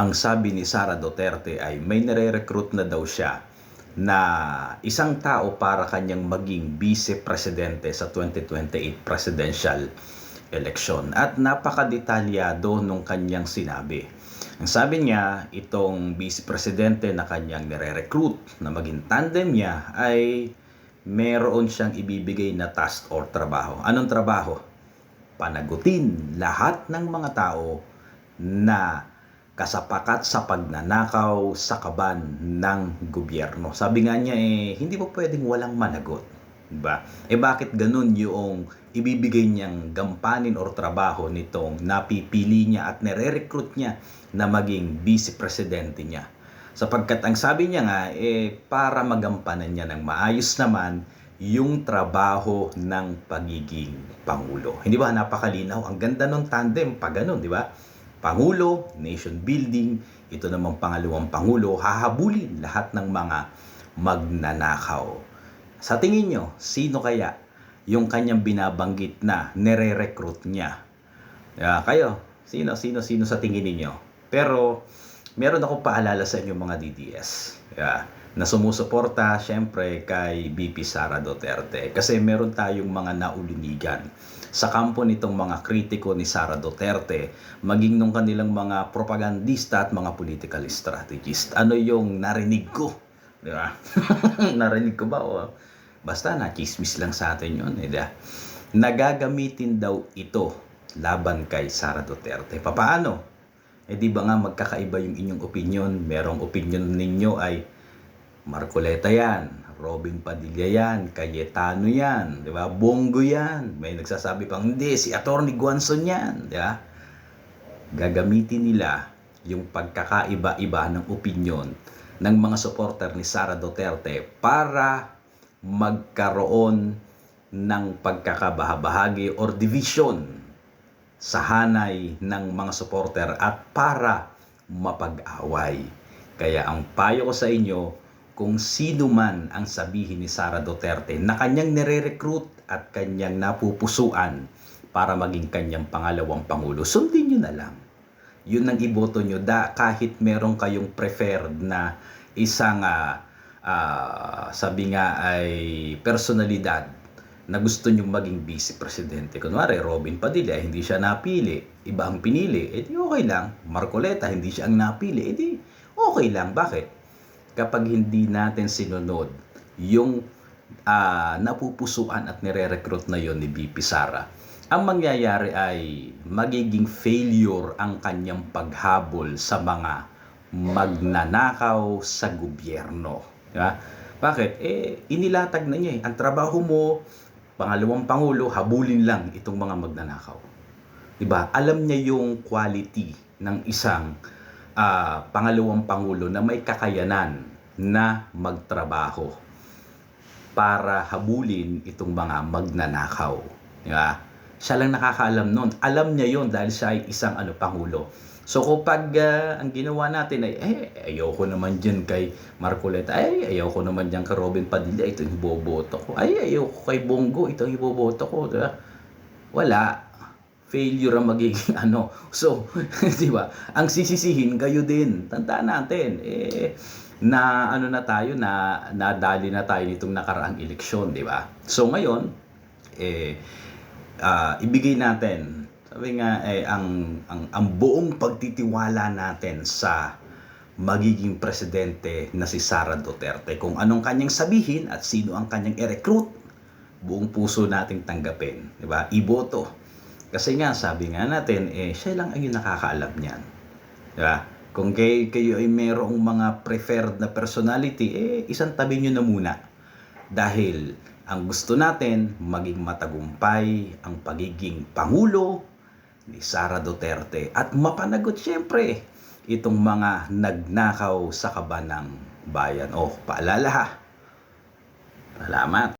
ang sabi ni Sara Duterte ay may nare-recruit na daw siya na isang tao para kanyang maging vice-presidente sa 2028 presidential election. At napakadetalyado nung kanyang sinabi. Ang sabi niya, itong vice-presidente na kanyang nire-recruit na maging tandem niya ay meron siyang ibibigay na task or trabaho. Anong trabaho? Panagutin lahat ng mga tao na kasapakat sa pagnanakaw sa kaban ng gobyerno. Sabi nga niya hindi po pwedeng walang managot, diba? Bakit ganun yung ibibigay niyang gampanin or trabaho nitong napipili niya at nire-recruit niya na maging vice-presidente niya? Sapagkat ang sabi niya nga para magampanan niya ng maayos naman yung trabaho ng pagiging pangulo. Hindi ba napakalinaw? Ang ganda ng tandem pag ganun, di ba? Pangulo, nation building, ito namang pangalawang pangulo, hahabulin lahat ng mga magnanakaw. Sa tingin nyo, sino kaya yung kanyang binabanggit na nire-recruit niya? Kayo, sino sa tingin niyo? Pero meron akong paalala sa inyo mga DDS. Na sumusuporta syempre kay VP Sara Duterte. Kasi meron tayong mga naulunigan sa kampo nitong mga kritiko ni Sara Duterte, maging nung kanilang mga propagandista at mga political strategist. Ano yung narinig ko? Di ba? Narinig ko ba? O, basta na-chismis lang sa atin yun. Nagagamitin daw ito laban kay Sara Duterte. Papaano? Di ba nga magkakaiba yung inyong opinion? Merong opinion ninyo ay Marcoleta yan, Robin Padilla yan, Cayetano yan, di ba? Bongo yan. May nagsasabi pang hindi, si Atty. Guanzon yan, di ba? Gagamitin nila yung pagkakaiba-iba ng opinion ng mga supporter ni Sara Duterte para magkaroon ng pagkakabahabahagi or division sa hanay ng mga supporter at para mapag-away. Kaya ang payo ko sa inyo, kung sino man ang sabihin ni Sara Duterte na kanyang nire-recruit at kanyang napupusuan para maging kanyang pangalawang pangulo, sundin nyo na lang. Yun ang iboto nyo kahit meron kayong preferred na isang sabi nga ay personalidad na gusto nyo maging vice-presidente. Kunwari, Robin Padilla, hindi siya napili, iba ang pinili, edi okay lang. Marcoleta, hindi siya ang napili, edi okay lang. Bakit? Kapag hindi natin sinunod yung napupusuan at nire-recruit na yon ni VP Sara, ang mangyayari ay magiging failure ang kanyang paghabol sa mga magnanakaw sa gobyerno. Diba? Bakit? Inilatag na niya ang trabaho mo, pangalawang pangulo, habulin lang itong mga magnanakaw. Diba? Alam niya yung quality ng isang pangalawang pangulo na may kakayanan na magtrabaho para habulin itong mga magnanakaw. Diba? Siya lang nakakaalam nun. Alam niya yon dahil siya ay isang pangulo. So kapag ang ginawa natin ay ayoko naman dyan kay Marcoleta, ayoko naman dyan kay Robin Padilla, ito yung iboboto ko. Ayoko kay Bongo, ito yung iboboto ko. Diba? Wala. Failure ang magiging So, di ba? Ang sisisihin kayo din. Tandaan natin, na na tayo, na nadali na tayo nitong nakaraang eleksyon, di ba? So ngayon, ibigay natin, sabi nga, ang buong pagtitiwala natin sa magiging presidente na si Sara Duterte. Kung anong kanyang sabihin at sino ang kanyang i-recruit, buong puso nating tanggapin, di ba? Iboto. Kasi nga, sabi nga natin, siya lang ang yung nakakaalam niyan. Diba? Kung kayo ay mayroong mga preferred na personality, isang tabi nyo na muna. Dahil ang gusto natin, maging matagumpay ang pagiging pangulo ni Sara Duterte. At mapanagot siyempre itong mga nagnakaw sa kaban ng bayan. Paalala ha. Salamat.